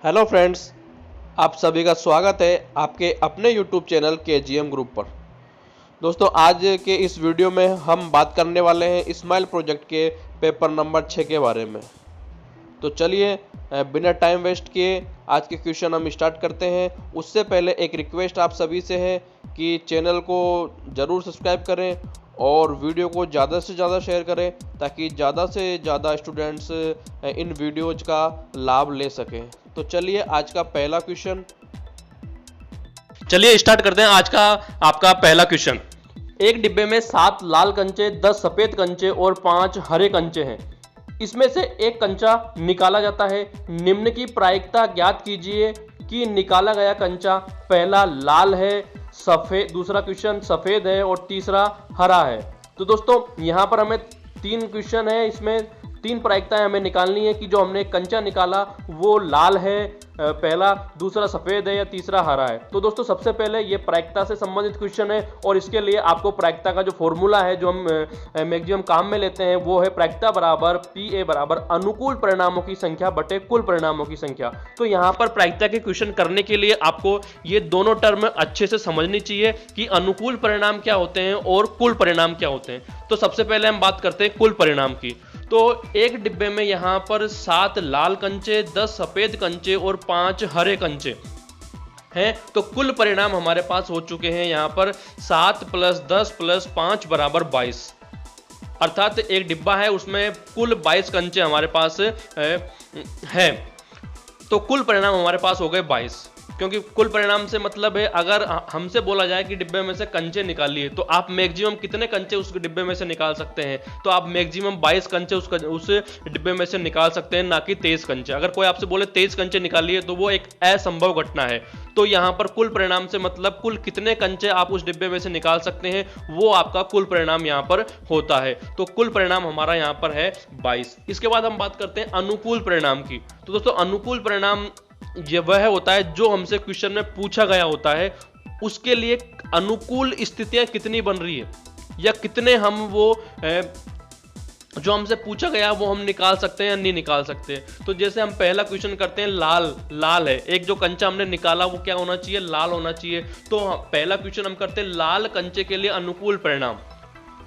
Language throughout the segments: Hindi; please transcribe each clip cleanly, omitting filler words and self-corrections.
हेलो फ्रेंड्स, आप सभी का स्वागत है आपके अपने यूट्यूब चैनल केजीएम ग्रुप पर। दोस्तों, आज के इस वीडियो में हम बात करने वाले हैं इस्माइल प्रोजेक्ट के पेपर नंबर 6 के बारे में। तो चलिए बिना टाइम वेस्ट किए आज के क्वेश्चन हम स्टार्ट करते हैं। उससे पहले एक रिक्वेस्ट आप सभी से है कि चैनल को ज़रूर सब्सक्राइब करें और वीडियो को ज़्यादा से ज़्यादा शेयर करें ताकि ज़्यादा से ज़्यादा स्टूडेंट्स इन वीडियोज़ का लाभ ले सकें। तो चलिए आज का पहला क्वेश्चन, चलिए स्टार्ट करते हैं आज का आपका पहला क्वेश्चन। एक डिब्बे में 7 लाल कंचे, 10 सफेद कंचे और 5 हरे कंचे हैं। इसमें से एक कंचा निकाला जाता है। निम्न की प्रायिकता ज्ञात कीजिए कि निकाला गया कंचा पहला लाल है, सफेद, दूसरा क्वेश्चन सफेद है और तीसरा हरा है। तो दोस्तों यहाँ पर हमें 3 क्वेश्चन है, इसमें 3 प्रायिकताएं हमें निकालनी है कि जो हमने कंचा निकाला वो लाल है पहला, दूसरा सफेद है या तीसरा हरा है। तो दोस्तों सबसे पहले ये प्रायिकता से संबंधित क्वेश्चन है और इसके लिए आपको प्रायिकता का जो फॉर्मूला है जो हम मैक्सिमम काम में लेते हैं वो है प्रायिकता बराबर PA बराबर अनुकूल परिणामों की संख्या बटे कुल परिणामों की संख्या। तो यहाँ पर प्रायिकता के क्वेश्चन करने के लिए आपको ये दोनों टर्म अच्छे से समझनी चाहिए कि अनुकूल परिणाम क्या होते हैं और कुल परिणाम क्या होते हैं। तो सबसे पहले हम बात करते हैं कुल परिणाम की। तो एक डिब्बे में यहाँ पर 7 लाल कंचे, 10 सफेद कंचे और 5 हरे कंचे हैं। तो कुल परिणाम हमारे पास हो चुके हैं यहाँ पर 7 + 10 + 5 बराबर 22। अर्थात एक डिब्बा है उसमें कुल 22 कंचे हमारे पास है। तो कुल परिणाम हमारे पास हो गए 22, क्योंकि कुल परिणाम से मतलब है अगर हमसे बोला जाए कि डिब्बे में से कंचे निकालिए तो आप मैक्सिमम कितने कंचे उस डिब्बे में से निकाल सकते हैं। तो आप मैक्सिमम 22 कंचे उस डिब्बे में से निकाल सकते हैं, ना कि 23 कंचे। अगर कोई आपसे बोले 23 कंचे निकालिए तो वो एक असंभव घटना है। तो यहाँ पर कुल परिणाम से मतलब कुल कितने कंचे आप उस डिब्बे में से निकाल सकते हैं, वो आपका कुल परिणाम यहाँ पर होता है। तो कुल परिणाम हमारा यहाँ पर है 22। इसके बाद हम बात करते हैं अनुकूल परिणाम की। तो दोस्तों अनुकूल परिणाम ये वह होता है जो हमसे क्वेश्चन में पूछा गया होता है, उसके लिए अनुकूल स्थितियां कितनी बन रही है या कितने हम वो जो हमसे पूछा गया वो हम निकाल सकते हैं या नहीं निकाल सकते। तो जैसे हम पहला क्वेश्चन करते हैं, लाल है, एक जो कंचा हमने निकाला वो क्या होना चाहिए, लाल होना चाहिए। तो पहला क्वेश्चन हम करते हैं लाल कंचे के लिए अनुकूल परिणाम।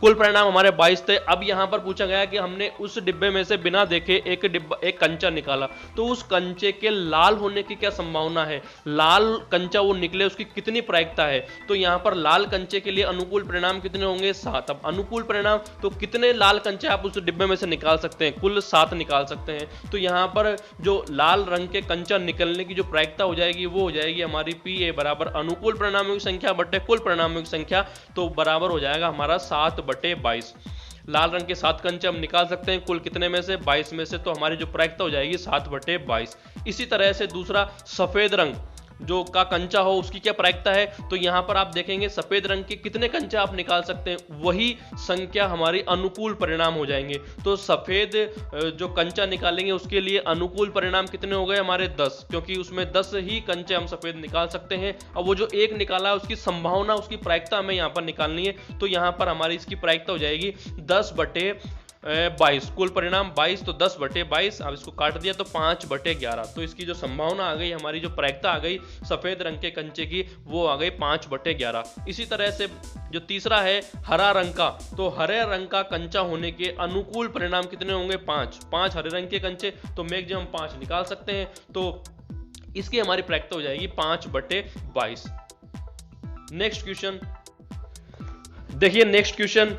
कुल परिणाम हमारे 22 थे। अब यहां पर पूछा गया कि हमने उस डिब्बे में से बिना देखे एक कंचा निकाला, तो उस कंचे के लाल होने की क्या संभावना है, लाल कंचा वो निकले उसकी कितनी प्रायिकता है। तो यहां पर लाल कंचे के लिए अनुकूल परिणाम कितने होंगे, 7। अब अनुकूल परिणाम तो कितने लाल कंचे आप उस डिब्बे में से निकाल सकते हैं, कुल 7 निकाल सकते हैं। तो यहां पर जो लाल रंग के कंचा निकलने की जो प्रायिकता हो जाएगी वो हो जाएगी हमारी PA बराबर अनुकूल परिणामों की संख्या बटे कुल परिणामों की संख्या। तो बराबर हो जाएगा हमारा 7/22। लाल रंग के 7 कंचे हम निकाल सकते हैं कुल कितने में से, 22 में से। तो हमारी जो प्रायिकता हो जाएगी 7/22। इसी तरह से दूसरा सफेद रंग जो का कंचा हो उसकी क्या प्रायिकता है। तो यहां पर आप देखेंगे सफेद रंग के कितने कंचे आप निकाल सकते हैं, वही संख्या हमारी अनुकूल परिणाम हो जाएंगे। तो सफेद जो कंचा निकालेंगे उसके लिए अनुकूल परिणाम कितने हो गए हमारे 10, क्योंकि उसमें 10 ही कंचे हम सफेद निकाल सकते हैं। अब वो जो एक निकाला है उसकी संभावना, उसकी प्रायिकता हमें यहाँ पर निकालनी है। तो यहाँ पर हमारी इसकी प्रायिकता हो जाएगी 10/22। कुल परिणाम 22, तो 10/22। अब इसको काट दिया तो 5/11। तो इसकी जो संभावना आ गई, हमारी जो प्रायिकता आ गई सफेद रंग के कंचे की, वो आ गई 5/11। इसी तरह से जो तीसरा है हरा रंग का, तो हरे रंग का कंचा होने के अनुकूल परिणाम कितने होंगे, 5 हरे रंग के कंचे, तो मैक्सिमम 5 निकाल सकते हैं। तो इसकी हमारी प्रायिकता हो जाएगी 5/22। नेक्स्ट क्वेश्चन देखिए। नेक्स्ट क्वेश्चन,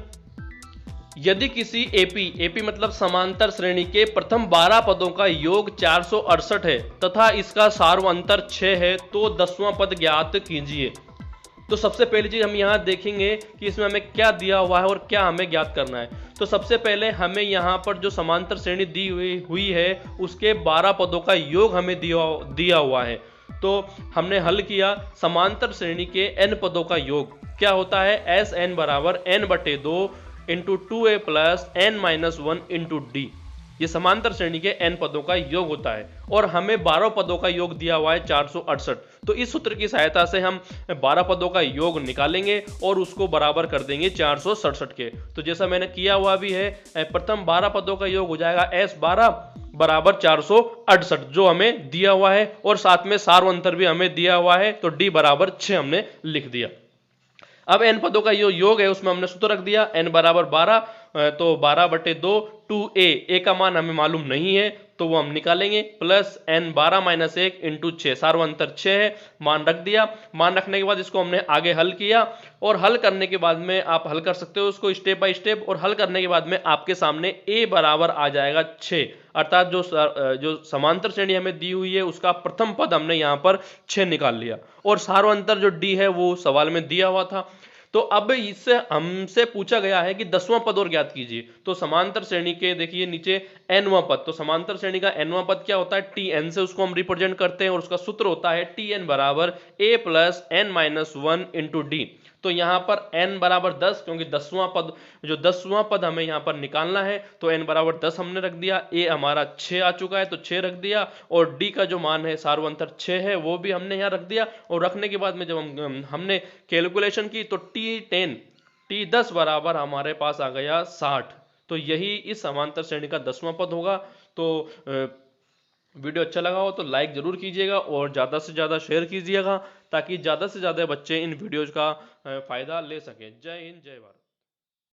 यदि किसी एपी मतलब समांतर श्रेणी के प्रथम 12 पदों का योग 468 है तथा इसका सार्वअंतर 6 है तो 10वां पद ज्ञात कीजिए। तो सबसे पहली चीज हम यहां देखेंगे कि इसमें हमें क्या दिया हुआ है और क्या हमें ज्ञात करना है। तो सबसे पहले हमें यहां पर जो समांतर श्रेणी दी हुई है उसके 12 पदों का योग हमें दिया हुआ है। तो हमने हल किया, समांतर श्रेणी के n पदों का योग क्या होता है, SN बराबर n/2 × 2a + n - 1 × d। ये समांतर श्रेणी के n पदों का योग होता है और हमें 12 पदों का योग दिया हुआ है 468। तो इस सूत्र की सहायता से हम 12 पदों का योग निकालेंगे और उसको बराबर कर देंगे 467 के। तो जैसा मैंने किया हुआ भी है, प्रथम 12 पदों का योग हो जाएगा S12 बराबर 468 जो हमें दिया हुआ है, और साथ में सार्वंतर भी हमें दिया हुआ है, तो d बराबर 6 हमने लिख दिया। अब n पदों का योग है उसमें हमने सूत्र रख दिया, n बराबर 12, तो 12/2 2a का मान हमें मालूम नहीं है तो वो हम निकालेंगे, प्लस n 12 - 1 इंटू 6, सार्वंतर 6 है, मान रख दिया। मान रखने के बाद इसको हमने आगे हल किया, और हल करने के बाद में आप हल कर सकते हो उसको स्टेप बाय स्टेप, और हल करने के बाद में आपके सामने a बराबर आ जाएगा 6, अर्थात जो समांतर श्रेणी हमें दी हुई है उसका प्रथम पद हमने यहाँ पर 6 निकाल लिया, और सार्वंतर जो d है वो सवाल में दिया हुआ था। तो अब इससे हमसे पूछा गया है कि 10वां पद और ज्ञात कीजिए। तो समांतर श्रेणी के देखिए नीचे nवां पद, तो समांतर श्रेणी का nवां पद क्या होता है, tn से उसको हम रिप्रेजेंट करते हैं, और उसका सूत्र होता है tn बराबर a plus n minus 1 into D. तो यहाँ पर n बराबर 10, क्योंकि 10वां पद हमें यहाँ पर निकालना है, तो n बराबर 10 हमने रख दिया, a हमारा 6 आ चुका है तो 6 रख दिया, और d का जो मान है सार्वंतर 6 है वो भी हमने यहाँ रख दिया। और रखने के बाद में जब हमने कैलकुलेशन की तो t10 बराबर हमारे पास आ गया 60। तो यही इस समांतर श्रेणी का 10वां पद होगा। तो वीडियो अच्छा लगा हो तो लाइक जरूर कीजिएगा और ज़्यादा से ज़्यादा शेयर कीजिएगा, ताकि ज़्यादा से ज़्यादा बच्चे इन वीडियोज़ का फ़ायदा ले सकें। जय हिंद, जय भारत।